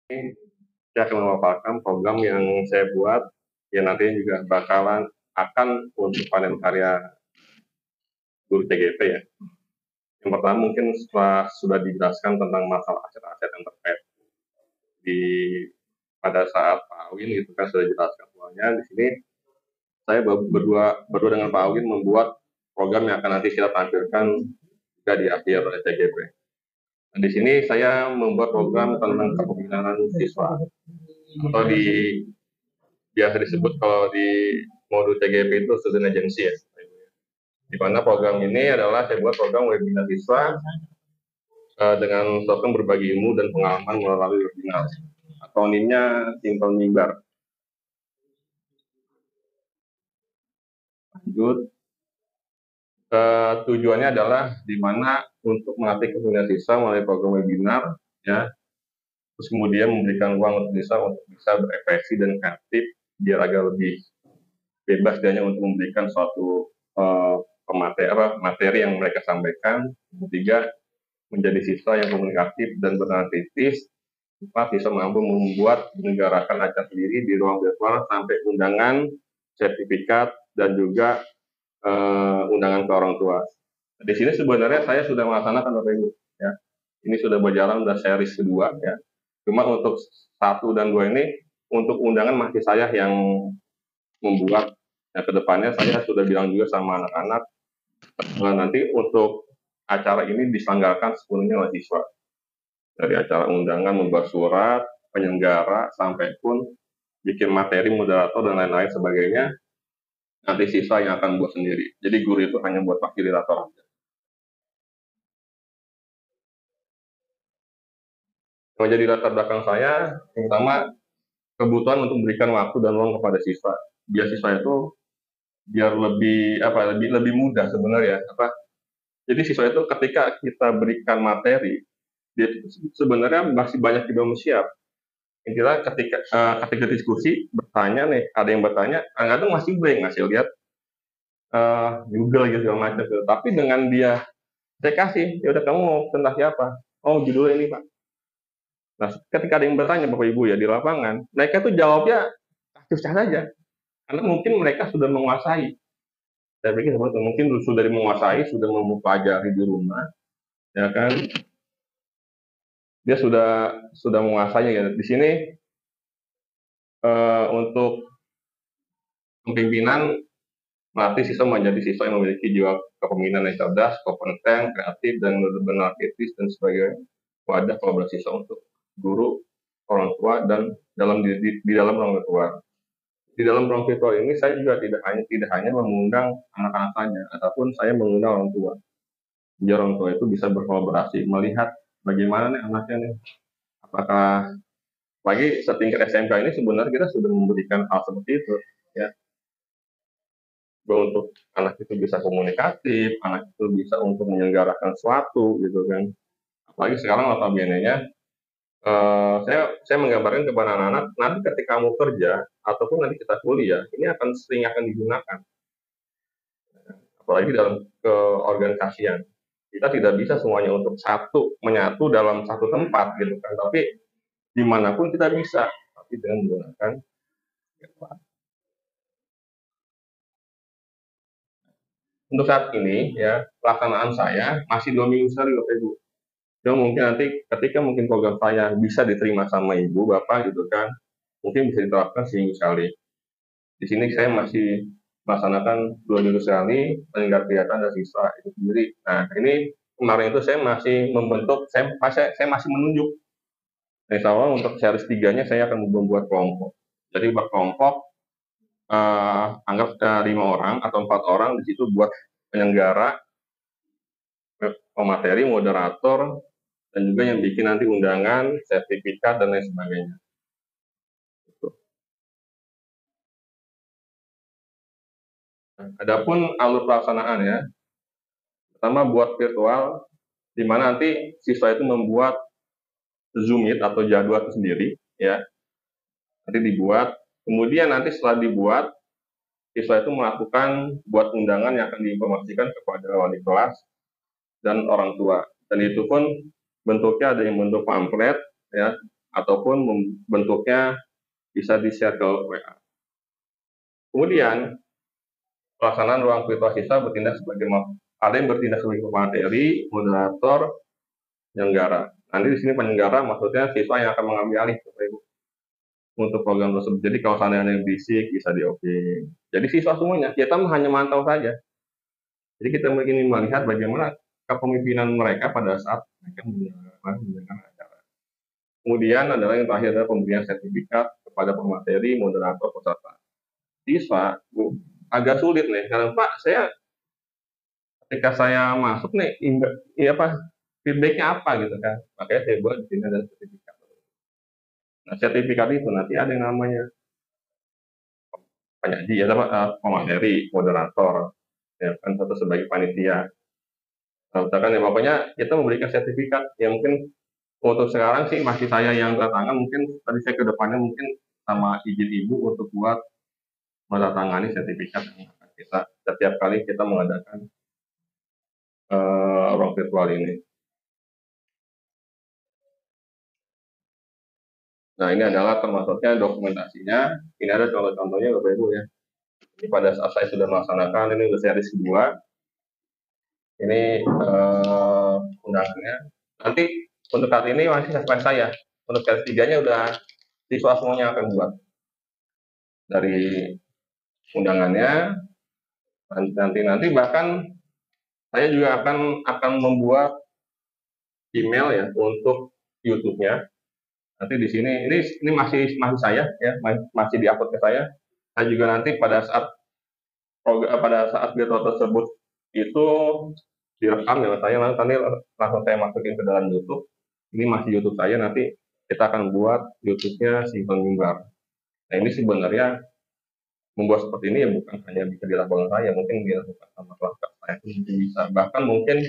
Saya akan memaparkan program yang saya buat, yang nantinya juga akan untuk panen karya guru TGP ya. Yang pertama mungkin setelah sudah dijelaskan tentang masalah aset-aset yang terkait di pada saat Pak Awin gitu kan sudah jelaskan semuanya. Di sini saya berdua dengan Pak Awin membuat program yang akan nanti kita tampilkan juga di akhir TGP. Nah, di sini saya membuat program tentang kepemimpinan siswa atau biasa disebut kalau di modul TGP itu student agency ya. Di mana program ini adalah saya buat program webinar siswa dengan program berbagi ilmu dan pengalaman melalui webinar atau NIM-nya simple mimbar. Lanjut, tujuannya adalah di mana untuk melatih kepemimpinan siswa melalui program webinar ya, terus kemudian memberikan ruang untuk siswa untuk bisa berekspresi dan kreatif biar agak lebih bebas dia untuk memberikan suatu materi yang mereka sampaikan. Ketiga, menjadi siswa yang komunikatif dan beranalitis. Empat, siswa mampu membuat menyelenggarakan acara sendiri di ruang virtual sampai undangan, sertifikat, dan juga undangan ke orang tua. Di sini sebenarnya saya sudah melaksanakan Bapak Ibu. Ya. Ini sudah berjalan sudah series kedua ya. Cuma untuk 1 dan 2 ini untuk undangan masih saya yang membuat. Ya, kedepannya saya sudah bilang juga sama anak-anak nanti untuk acara ini diselenggarakan sepenuhnya oleh siswa. Dari acara undangan, membuat surat, penyelenggara, sampai pun bikin materi, moderator, dan lain-lain sebagainya, nanti siswa yang akan buat sendiri. Jadi guru itu hanya buat fasilitator aja. Menjadi latar belakang saya, pertama kebutuhan untuk memberikan waktu dan ruang kepada siswa. Biar siswa itu lebih mudah sebenarnya jadi siswa itu ketika kita berikan materi dia sebenarnya masih banyak yang belum siap. Intinya ketika diskusi bertanya nih, ada yang bertanya kadang masih blank, ngasih lihat Google gitu segala macam gitu. Tapi dengan saya kasih, ya udah kamu mau tentang siapa? Oh, judulnya ini Pak. Nah, ketika ada yang bertanya Bapak Ibu ya di lapangan, mereka tuh jawabnya susah saja karena mungkin mereka sudah menguasai. Saya pikir mungkin sudah menguasai, sudah mempelajari di rumah, ya kan? Dia sudah menguasai ya. Di sini untuk pemimpinan melatih siswa menjadi siswa yang memiliki jiwa kepemimpinan yang cerdas, kompeten, kreatif, dan benar-benar etis dan sebagai wadah kolaborasi siswa untuk guru, orang tua, dan di dalam ruang virtual. Di dalam ruang virtual ini saya juga tidak hanya mengundang anak-anak saja, ataupun saya mengundang orang tua. Biar orang tua itu bisa berkolaborasi, melihat bagaimana nih anaknya nih, apakah lagi setingkat SMK ini sebenarnya kita sudah memberikan hal seperti itu, ya. Bahwa untuk anak itu bisa komunikatif, anak itu bisa untuk menyelenggarakan sesuatu, gitu kan. Apalagi sekarang notabene-nya, saya menggambarkan kepada anak-anak, nanti ketika kamu kerja, ataupun nanti kita kuliah, ini akan digunakan. Apalagi dalam keorganisasian. Kita tidak bisa semuanya untuk menyatu dalam satu tempat, gitu kan. Tapi dimanapun kita bisa, tapi dengan menggunakan untuk saat ini ya pelaksanaan saya masih 2 minggu sekali Bapak Ibu. Dan mungkin nanti ketika mungkin program saya bisa diterima sama Ibu Bapak gitu kan, mungkin bisa diterapkan seminggu sekali. Di sini saya masih melaksanakan 2 minggu sekali penyelenggara kegiatan dan siswa itu sendiri. Nah ini kemarin itu saya masih membentuk, saya masih menunjuk. Nah, insya Allah untuk series 3-nya saya akan membuat kelompok. Jadi buat kelompok anggap 5 orang atau 4 orang di situ buat penyelenggara, pemateri, moderator, dan juga yang bikin nanti undangan, sertifikat, dan lain sebagainya. Adapun alur pelaksanaan ya, pertama buat virtual, di mana nanti siswa itu membuat Zoom Meet atau jadwal sendiri, ya, nanti dibuat. Kemudian nanti setelah dibuat, siswa itu melakukan buat undangan yang akan diinformasikan kepada wali kelas dan orang tua. Dan itu pun bentuknya ada yang bentuk pamflet, ya, ataupun bentuknya bisa di-share ke WA. Kemudian pelaksanaan ruang virtual siswa ada yang bertindak sebagai pemateri, moderator, penyelenggara. Nanti di sini penyelenggara maksudnya siswa yang akan mengambil alih untuk program tersebut. Jadi kalau seandainya yang berisik bisa di-off. Jadi siswa semuanya kita hanya mantau saja. Jadi kita ingin melihat bagaimana kepemimpinan mereka pada saat mereka menjalankan acara. Kemudian adalah yang terakhir adalah pemberian sertifikat kepada pemateri, moderator, peserta. Siswa agak sulit nih, karena Pak, ketika saya masuk nih, feedbacknya apa gitu kan? Makanya saya buat di sini ada sertifikat. Nah, sertifikat itu nanti ada yang namanya penyaji, pemateri, moderator, ya kan, satu sebagai panitia. Misalkan ya pokoknya kita memberikan sertifikat yang mungkin untuk sekarang sih masih saya yang tangan, mungkin tadi saya ke depannya mungkin sama izin ibu untuk buat menandatangani sertifikat yang kita setiap kali kita mengadakan ruang virtual ini. Nah, ini adalah termasuknya dokumentasinya. Ini ada contoh-contohnya Bapak Ibu ya. Ini pada saat saya sudah melaksanakan, ini udah series kedua. Ini undangannya. Nanti untuk saat ini masih sesuai saya. Untuk series 3-nya udah siswa semuanya akan buat. Dari undangannya, nanti bahkan saya juga akan membuat email ya untuk YouTube-nya. Nanti di sini ini masih saya ya, masih di-upload ke saya. Saya juga nanti pada saat video tersebut itu direkam ya saya, nanti langsung saya masukin ke dalam YouTube. Ini masih YouTube saya, nanti kita akan buat YouTube-nya Simple Mimbar. Nah, ini sebenarnya membuat seperti ini ya bukan hanya bisa dilakukan saya, mungkin dilakukan sama kelas saya mungkin bisa. Bahkan mungkin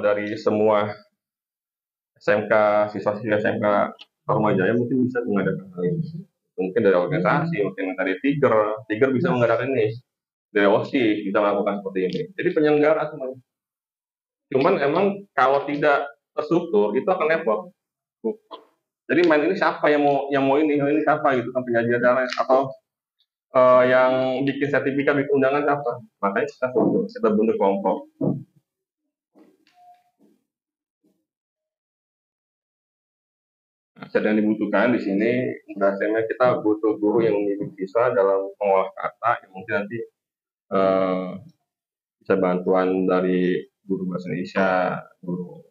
dari semua SMK, siswa-siswa SMK Tarumajaya mungkin bisa mengadakan hal ini. Mungkin dari organisasi, mungkin dari Tiger bisa mengadakan ini. Dari OSIS bisa melakukan seperti ini. Jadi penyelenggara semuanya. Cuman emang kalau tidak terstruktur itu akan repot. Jadi main ini siapa yang mau ini siapa gitu kan, penyaji acara atau yang bikin sertifikat, bikin undangan siapa? Makanya kita bentuk kelompok. Yang dibutuhkan di sini bahasanya kita butuh guru yang membimbing siswa dalam mengolah kata, yang mungkin nanti bisa bantuan dari guru bahasa Indonesia, guru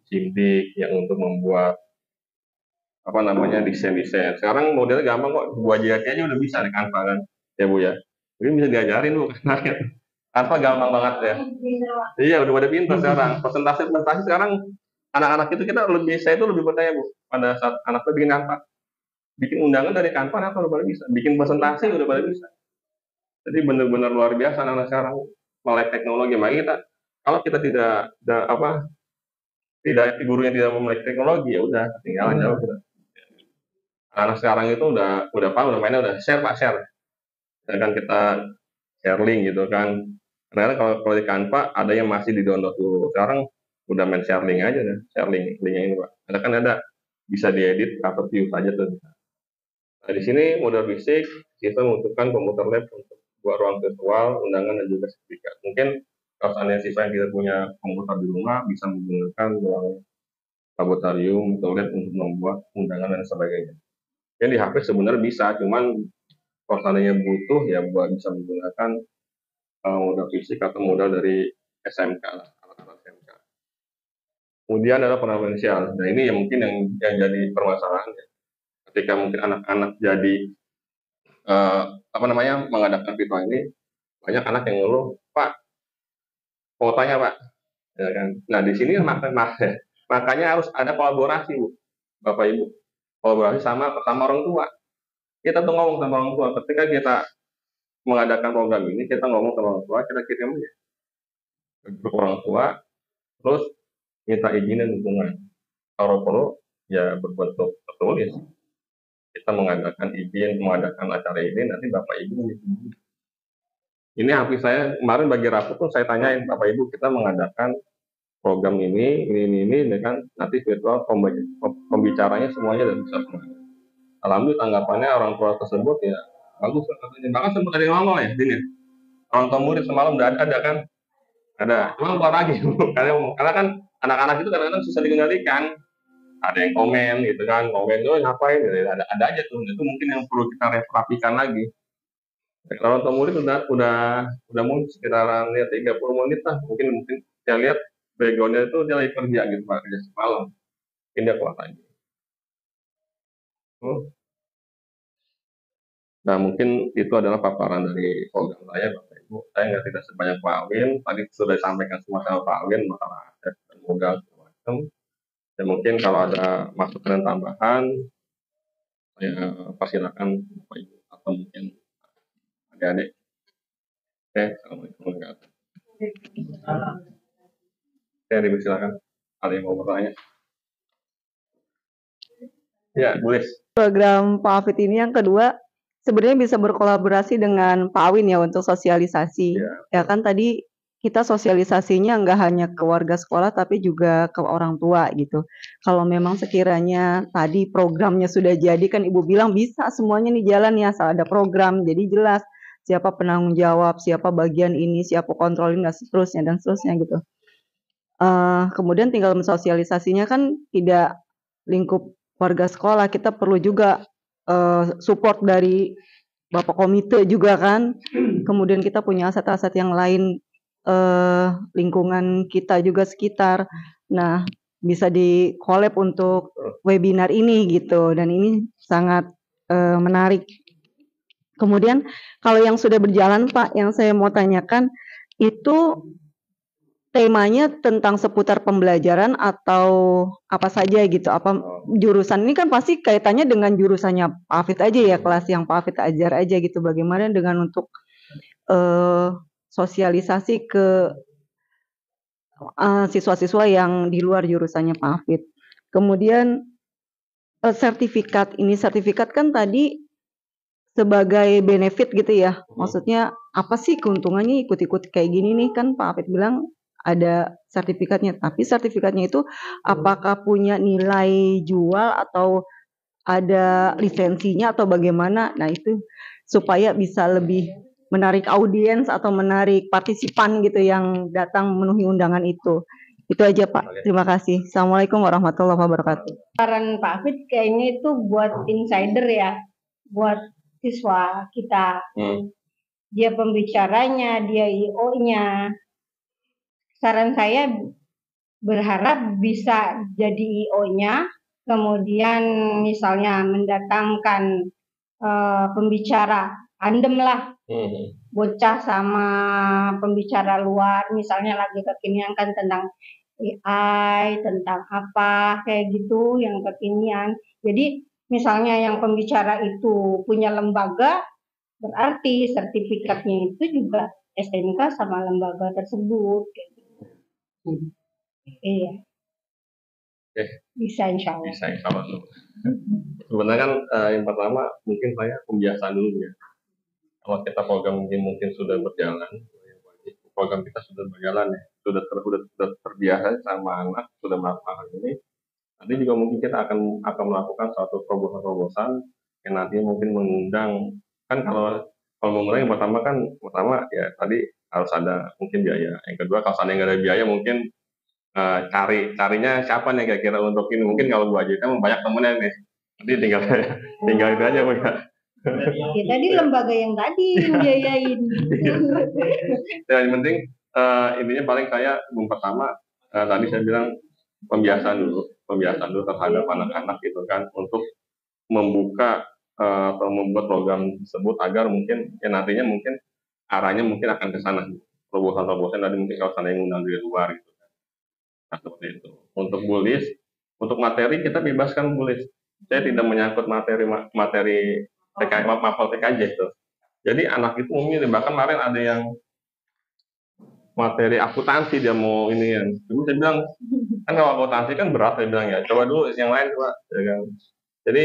Cimpik yang untuk membuat desain. Sekarang modelnya gampang kok, buat JRT aja udah bisa di Canva kan, ya Bu ya. Jadi bisa diajarin Bu, Canva gampang banget ya. Iya, udah pada pintar sekarang. Presentasi sekarang anak-anak itu saya itu lebih percaya Bu. Pada saat anak itu bikin Canva, bikin undangan dari Canva, apa udah pada bisa. Bikin presentasi udah pada bisa. Jadi benar-benar luar biasa anak-anak sekarang melek teknologi. Makanya kalau kita gurunya tidak memiliki teknologi, ya udah ketinggalan jauh kita. Anak sekarang itu udah paham, udah mainnya udah share Pak, share. Kan kita share link gitu kan. Karena kalau di Canva ada yang masih di download dulu. Sekarang udah main share link aja deh, share linknya ini Pak. Ada bisa diedit atau view saja tuh. Nah, di sini modal basic kita membutuhkan komputer lab untuk buat ruang virtual, undangan dan juga sertifikat. Mungkin kalau seandainya siswa yang tidak punya komputer di rumah bisa menggunakan ruang laboratorium atau lab untuk membuat undangan dan sebagainya. Yang di HP sebenarnya bisa, cuman kalau seandainya butuh ya buat bisa menggunakan modal fisik atau modal dari SMK lah, alat-alat SMK. Kemudian adalah finansial. Nah, ini yang mungkin yang jadi permasalahan ya. Ketika mungkin anak-anak jadi mengadakan virtual ini, banyak anak yang ngeluh, Pak, kuotanya Pak, ya kan? Nah, di sini makanya harus ada kolaborasi Bu, Bapak Ibu, kolaborasi sama orang tua. Kita tuh ngomong sama orang tua, ketika kita mengadakan program ini, kita ngomong sama orang tua, kita kirim aja ke orang tua, terus minta izin dan dukungan. Kalau perlu, ya berbentuk tertulis. Kita mengadakan izin, mengadakan acara ini, nanti Bapak Ibu menyetujui. Ini hampir saya kemarin bagi rapor pun saya tanyain Bapak Ibu, kita mengadakan program ini, kan nanti virtual pembicaranya semuanya dan bisa semuanya. Alhamdulillah tanggapannya orang tua tersebut ya bagus katanya. Bahkan sempat ada yang ngomong ya, Din ya. Orang tua murid semalam udah ada kan? Ada, cuma keluar lagi. karena kan anak-anak itu kadang-kadang susah dikendalikan. Ada yang komen gitu kan, komen tuh ngapain? Ada aja tuh. Itu mungkin yang perlu kita rapikan lagi. Kalau untuk murid udah mungkin sekitaran ya 30 menit lah. Mungkin saya lihat backgroundnya itu dia lagi kerja gitu Pak, kerja semalam. Mungkin dia keluar lagi. Nah mungkin itu adalah paparan dari program saya Bapak Ibu. Saya nggak tidak sebanyak Pak Alwin. Tadi sudah disampaikan semua sama Pak Alwin masalah aset dan modal segala macam. Dan mungkin kalau ada masukan dan tambahan, saya persilakan Bapak Ibu atau mungkin adik-adik. Oke, assalamualaikum warahmatullahi wabarakatuh. Saya dipersilakan. Ada yang mau bertanya? Ya, boleh. Program Pak Hafid ini yang kedua sebenarnya bisa berkolaborasi dengan Pak Awin ya untuk sosialisasi. Ya kan tadi kita sosialisasinya nggak hanya ke warga sekolah tapi juga ke orang tua gitu. Kalau memang sekiranya tadi programnya sudah jadi kan Ibu bilang bisa semuanya nih jalan ya asal ada program jadi jelas siapa penanggung jawab, siapa bagian ini, siapa kontrolin dan seterusnya gitu. Kemudian tinggal mensosialisasinya kan tidak lingkup warga sekolah, kita perlu juga support dari Bapak komite juga kan. Kemudian kita punya aset-aset yang lain, lingkungan kita juga sekitar. Nah, bisa di-collab untuk webinar ini gitu dan ini sangat menarik. Kemudian kalau yang sudah berjalan Pak, yang saya mau tanyakan itu temanya tentang seputar pembelajaran atau apa saja gitu? Apa jurusan ini kan pasti kaitannya dengan jurusannya Pak Hafid aja ya, kelas yang Pak Hafid ajar aja gitu. Bagaimana dengan untuk sosialisasi ke siswa-siswa yang di luar jurusannya Pak Hafid. Kemudian sertifikat kan tadi sebagai benefit gitu ya. Maksudnya apa sih keuntungannya ikut-ikut kayak gini nih kan Pak Hafid bilang ada sertifikatnya, tapi sertifikatnya itu apakah punya nilai jual atau ada lisensinya atau bagaimana? Nah itu supaya bisa lebih menarik audiens atau menarik partisipan gitu yang datang memenuhi undangan itu. Itu aja Pak, terima kasih. Assalamualaikum warahmatullahi wabarakatuh. Saran Pak Hafid kayaknya itu buat insider ya, buat siswa kita. Dia pembicaranya, dia IO-nya. Saran saya berharap bisa jadi IO-nya, kemudian misalnya mendatangkan pembicara andem lah, bocah sama pembicara luar, misalnya lagi kekinian kan tentang AI, tentang apa kayak gitu yang kekinian. Jadi misalnya yang pembicara itu punya lembaga, berarti sertifikatnya itu juga SMK sama lembaga tersebut. Iya. Bisa insya Allah. Bisa insya Allah. Sebenarnya kan yang pertama mungkin saya pembiasaan dulu ya. Kalau kita program mungkin sudah berjalan, program kita sudah berjalan ya, sudah terbiasa sama anak, sudah melakukan ini. Nanti juga mungkin kita akan melakukan suatu terobosan yang nanti mungkin mengundang kan kalau mengundang yang pertama ya tadi harus ada mungkin biaya. Yang kedua kalau seandainya nggak ada biaya mungkin carinya siapa nih kira-kira untuk ini. Mungkin kalau Bu Aji kan banyak temennya nih, nanti tinggal itu aja Bu ya. Ya tadi lembaga yang tadi biayain. Yang penting intinya paling saya pertama tadi saya bilang pembiasaan dulu terhadap anak-anak gitu kan untuk membuka atau membuat program tersebut agar mungkin ya nantinya mungkin arahnya mungkin akan ke sana. Terobosan tadi mungkin kalau seandainya ngundang dari luar gitu. Nah, seperti itu. Untuk bulis, untuk materi kita bebaskan bulis. Saya tidak menyangkut materi mapel TKJ itu. Jadi anak itu umumnya bahkan kemarin ada yang materi akuntansi dia mau ini ya. Jadi saya bilang kan kalau akuntansi kan berat saya bilang ya. Coba dulu yang lain Pak. Jadi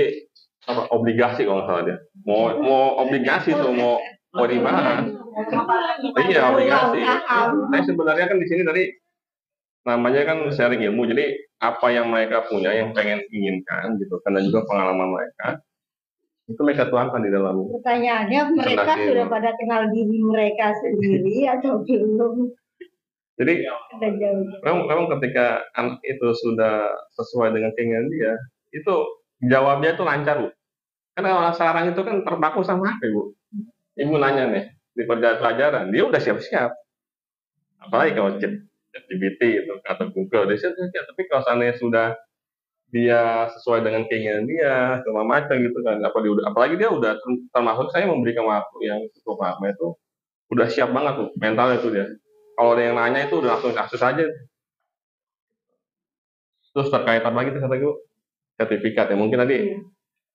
apa obligasi kalau nggak salah dia. Mau obligasi tuh mau dibahas. Iya obligasi. Saya sebenarnya kan di sini tadi namanya kan sharing ilmu, jadi apa yang mereka punya, yang pengen inginkan gitu, karena juga pengalaman mereka, itu mereka tuangkan di dalam Pertanyaannya, mereka presentasi sudah itu. pada kenal diri mereka sendiri atau belum? Jadi Ada jauh. memang ketika anak itu sudah sesuai dengan keinginan dia, itu jawabnya itu lancar, Bu. Karena orang sekarang itu kan terpaku sama HP, Bu. Ibu nanya nih, di pelajaran, dia udah siap-siap. Apalagi kalau ChatGPT gitu, atau Google, dia siap-siap. Tapi kalau seandainya sudah dia sesuai dengan keinginan dia, segala macam gitu kan. Apalagi dia udah termasuk saya memberikan waktu yang cukup lama itu, udah siap banget tuh mentalnya tuh dia. Kalau ada yang nanya itu udah langsung akses aja. Terus terkait apa lagi tuh kata gue? Sertifikat ya mungkin tadi.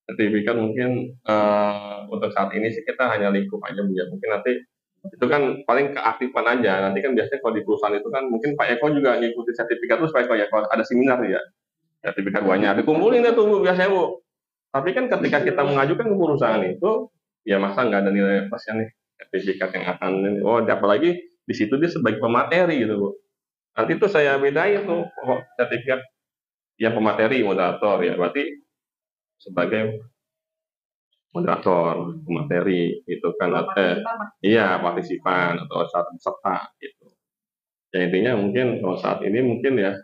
Sertifikat mungkin untuk saat ini sih kita hanya lingkup aja Bu ya. Mungkin nanti itu kan paling keaktifan aja. Nanti kan biasanya kalau di perusahaan itu kan mungkin Pak Eko juga ngikuti sertifikat terus Pak Eko ya kalau ada seminar ya. Sertifikat banyak dikumpulin deh tuh Bu biasanya Bu. Tapi kan ketika kita mengajukan ke perusahaan itu ya masa nggak ada nilai plusnya nih sertifikat yang akan apalagi di situ dia sebagai pemateri gitu Bu. Nanti tuh saya bedain tuh sertifikat yang pemateri moderator ya berarti sebagai moderator materi itu kan iya partisipan atau saat peserta gitu ya intinya mungkin kalau saat ini mungkin ya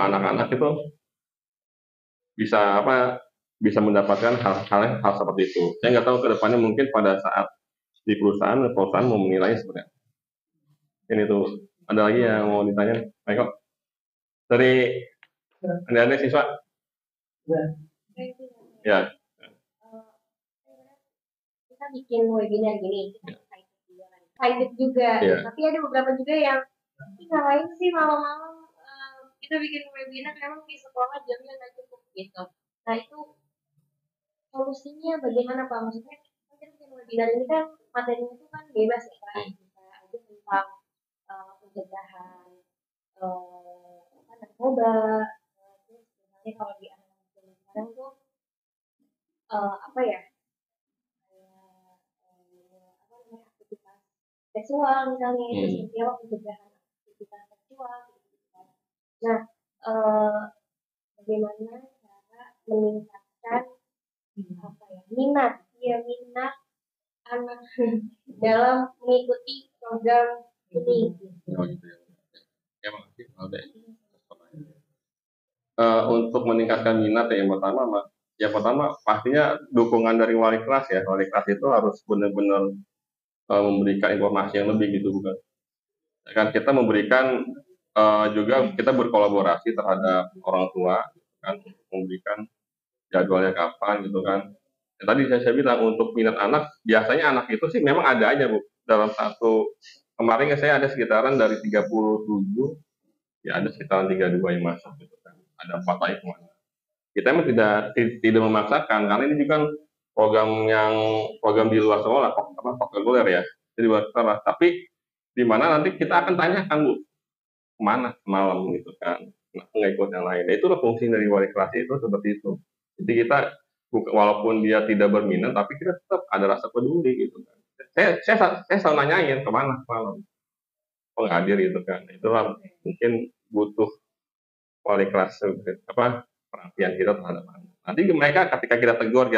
anak-anak itu bisa mendapatkan hal seperti itu. Saya nggak tahu ke depannya mungkin pada saat di perusahaan mau menilai seperti apa. Ini tuh ada lagi yang mau ditanya Pak Eko dari ada siswa ya kita bikin webinar gini, kita private juga, tapi ada beberapa juga yang ngapain sih malam-malam kita bikin webinar, memang di sekolah jamnya nggak cukup gitu. Nah itu solusinya bagaimana Pak? Maksudnya kita bikin webinar ini kan materinya itu kan bebas ya Pak, bisa aja tentang pencegahan narkoba, terus misalnya kalau di anak-anak sekarang tuh apa ya? Aktivitas seksual misalnya itu seperti apa pencegahan aktivitas seksual gitu. Nah, bagaimana cara meningkatkan minat anak dalam mengikuti program ini? Ya makasih untuk meningkatkan minat yang pertama pastinya dukungan dari wali kelas ya. Wali kelas itu harus benar-benar memberikan informasi yang lebih gitu bukan kan kita memberikan juga kita berkolaborasi terhadap orang tua kan memberikan jadwalnya kapan gitu kan ya, tadi saya bilang untuk minat anak biasanya anak itu sih memang ada aja Bu dalam satu kemarin saya ada sekitaran dari 37 ya ada sekitaran 32 yang masuk gitu kan ada 4 lagi kemana kita memang tidak memaksakan karena ini juga kan program di luar sekolah populer ya di luar sekolah tapi di mana nanti kita akan tanyakan Bu kemana semalam gitu kan nggak ikut yang lain nah, itulah fungsi dari wali kelas itu seperti itu jadi kita walaupun dia tidak berminat tapi kita tetap ada rasa peduli gitu kan saya selalu nanyain kemana semalam hadir gitu kan itulah mungkin butuh wali kelas perhatian kita terhadap anak nanti mereka ketika kita tegur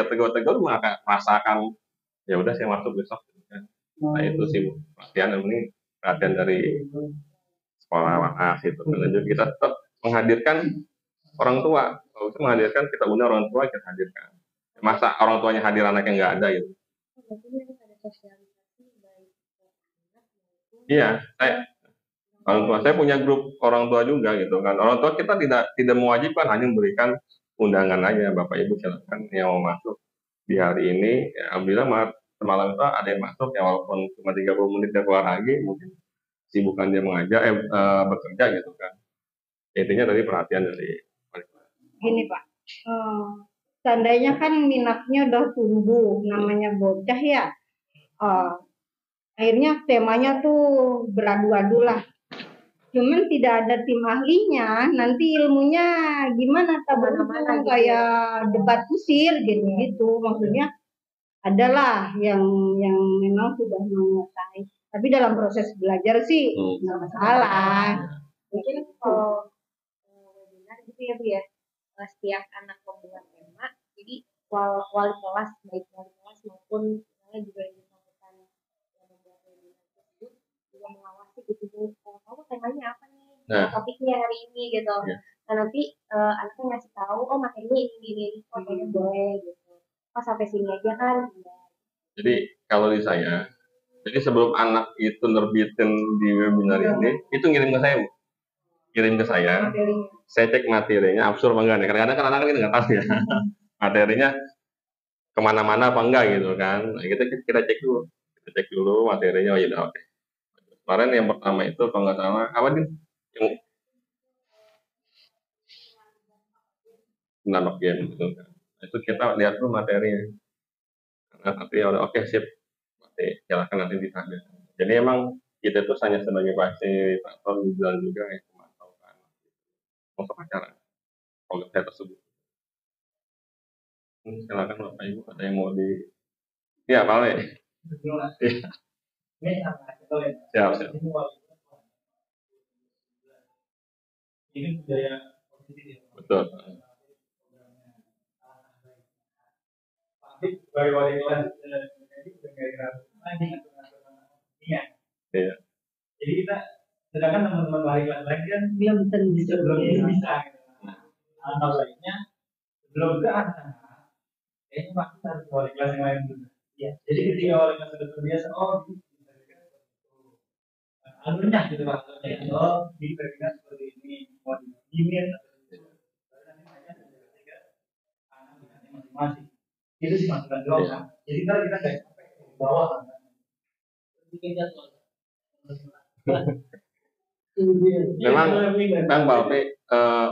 maka merasakan ya udah saya masuk besok gitu kan nah itu sih perhatian dari sekolah itu dan juga kita tetap menghadirkan orang tua kalau itu menghadirkan kita undang orang tua kita hadirkan masa orang tuanya hadir anaknya nggak ada gitu iya saya punya grup orang tua juga gitu kan orang tua kita tidak mewajibkan hanya memberikan undangan aja bapak ibu silakan yang mau masuk di hari ini ya, alhamdulillah semalam itu ada yang masuk ya walaupun cuma 30 menit dia keluar lagi mungkin sibukan dia mengajar bekerja gitu kan intinya dari perhatian dari gini Pak seandainya kan minatnya udah tumbuh namanya bocah ya akhirnya temanya tuh beradu-adu lah cuman tidak ada tim ahlinya nanti ilmunya gimana mana kayak debat kusir gitu maksudnya adalah yang memang sudah menguasai tapi dalam proses belajar sih nggak masalah Mungkin kalau webinar gitu ya Bu ya, setiap anak membuat tema, jadi wali kelas, baik wali kelas maupun misalnya juga yang bersangkutan yang membuat webinar tersebut juga mengawasi gitu Bu, kamu temanya apa nih, topiknya hari ini gitu. Nah nanti anaknya ngasih tahu, oh materinya ini, oh kayaknya boleh gitu. Oh sampai sini aja kan. Jadi kalau di saya, jadi sebelum anak itu nerbitin di webinar ini, itu ngirim ke saya, Bu. Kirim ke saya cek materinya, absurd apa enggak nih. Kadang-kadang kan anak-anak itu nggak tahu ya, materinya kemana-mana apa enggak gitu kan. Nah, kita cek dulu materinya, oh ya udah oke. Kemarin yang pertama itu kalau nggak salah, apa nih? Yang menambah game gitu kan. Itu kita lihat dulu materinya. Nah, tapi ya udah oke sip. Nanti silakan nanti ditanya. Jadi emang kita itu hanya sebagai fasilitator juga yang memantaukan untuk acara program saya tersebut. Silakan Bapak Ibu, ada yang mau di ya Pak Le. Siap. Ini budaya positif. Betul. Tapi sebagai wali kelas jadi udah kayak lagi iya. Iya. Jadi kita sedangkan teman-teman wali kelas lain kan belum bisa gitu. Atau lainnya belum ke sana. Kayaknya pasti harus wali kelas yang lain dulu. Iya. Jadi ketika wali kelas sudah terbiasa, oh alurnya gitu maksudnya. Oh di webinar seperti ini, mau di email masing-masing. Itu sih masukan doang kan. Jadi kalau kita nggak sampai ke bawah kan. Bikin jadwal. Memang Pak Opi,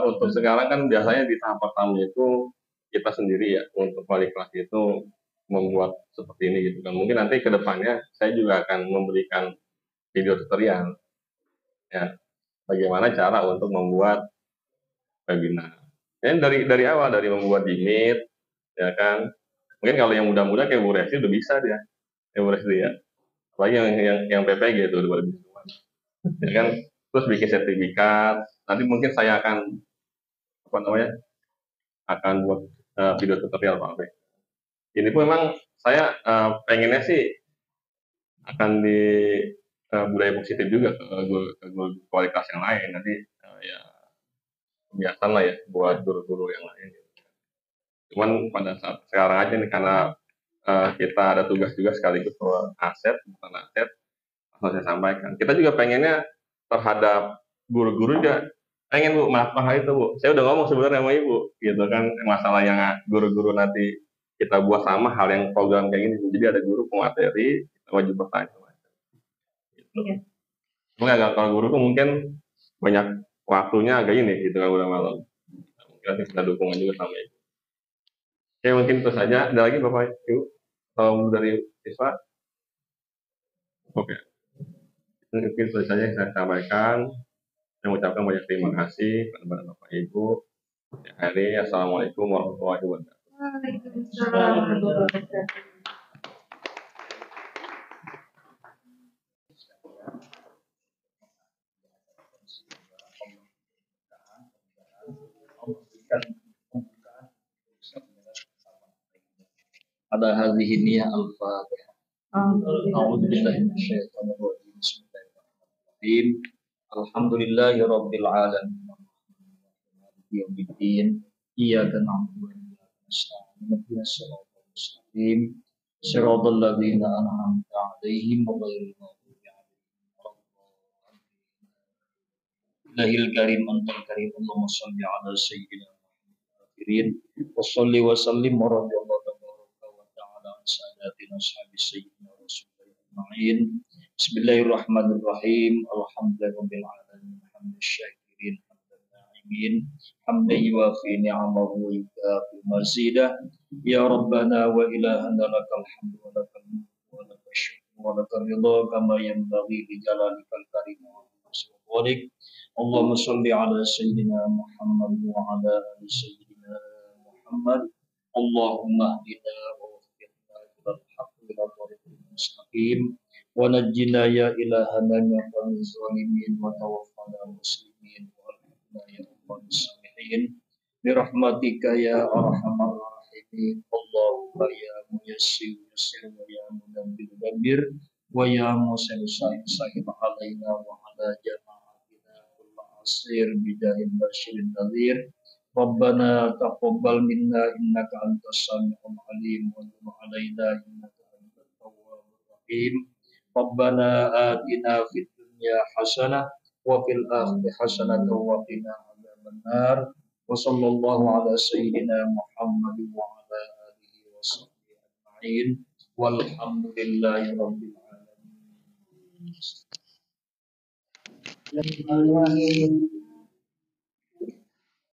untuk sekarang kan biasanya di tahap pertama itu kita sendiri ya untuk wali kelas itu membuat seperti ini gitu kan. Mungkin nanti ke depannya saya juga akan memberikan video tutorial ya bagaimana cara untuk membuat webinar. Jadi dari awal dari membuat di Meet ya kan. Mungkin kalau yang muda-muda kayak Bu Resi udah bisa dia. Ya Bu Resi ya. Apalagi yang PPG itu udah bisa. Ya kan, terus bikin sertifikat. Nanti mungkin saya akan buat video tutorial Pak Abe. Ini pun memang saya pengennya sih akan di budaya positif juga ke kualitas yang lain. Nanti ya kebiasaan lah ya buat guru-guru yang lain. Cuman pada saat sekarang aja nih karena kita ada tugas juga sekaligus bukan aset, harus saya sampaikan. Kita juga pengennya terhadap guru-guru juga pengen Bu melakukan hal itu Bu. Saya udah ngomong sebenarnya sama Ibu gitu kan masalah yang guru-guru nanti kita buat sama hal yang program kayak gini. Jadi ada guru pemateri kita wajib bertanya. Gitu. Iya. Cuma kalau guru tuh mungkin banyak waktunya agak ini gitu kan udah malam. Mungkin kita dukungan juga sama Ibu. Oke mungkin itu saja. Ada lagi Bapak Ibu dari siswa? Oke. Mungkin itu saja yang saya sampaikan. Saya mengucapkan banyak terima kasih kepada Bapak Ibu. Assalamualaikum warahmatullahi wabarakatuh. Waalaikumsalam warahmatullahi wabarakatuh. Ada hadhihi niyah al-fatihah. A'udzu billahi minasyaitonir rajim. Bismillahirrahmanirrahim. Alhamdulillahi rabbil alamin. Yaumiddin. Iyyaka na'budu wa iyyaka nasta'in. Ihdinas siratal mustaqim. Siratal ladzina an'amta 'alaihim ghairil maghdubi 'alaihim waladdallin. Illahil karim antal karim. Allahumma shalli 'ala sayyidina Muhammadin wa shalli wa sallim wa radiyallahu ساداتنا أصحاب سيدنا رسول الله أجمعين. بسم الله الرحمن الرحيم. الحمد لله رب العالمين. حمد الشاكرين حمد الناعمين حمدا يوافي نعمه ويكافئ مزيده. يا ربنا وإلهنا لك الحمد ولك الملك ولك الشكر ولك الرضا كما ينبغي لجلالك الكريم وجهك. اللهم صل على سيدنا محمد وعلى آل سيدنا محمد. اللهم اهدنا الحق إلى الطريق المستقيم ونجنا يا إلهنا من القوم الظالمين وتوفنا مسلمين وألحقنا يا رب الصالحين برحمتك يا أرحم الراحمين اللهم يا ميسر يسر ويا مدبر دبر ويا مسر سهل علينا وعلى جماعتنا كل عسير بجاه البشير النذير ربنا تقبل منا إنك أنت السميع العليم وتب علينا إنك أنت التواب الرحيم ربنا آتنا في الدنيا حسنة وفي الآخرة حسنة وقنا عذاب النار وصلى الله على سيدنا محمد وعلى آله وصحبه أجمعين والحمد لله رب العالمين.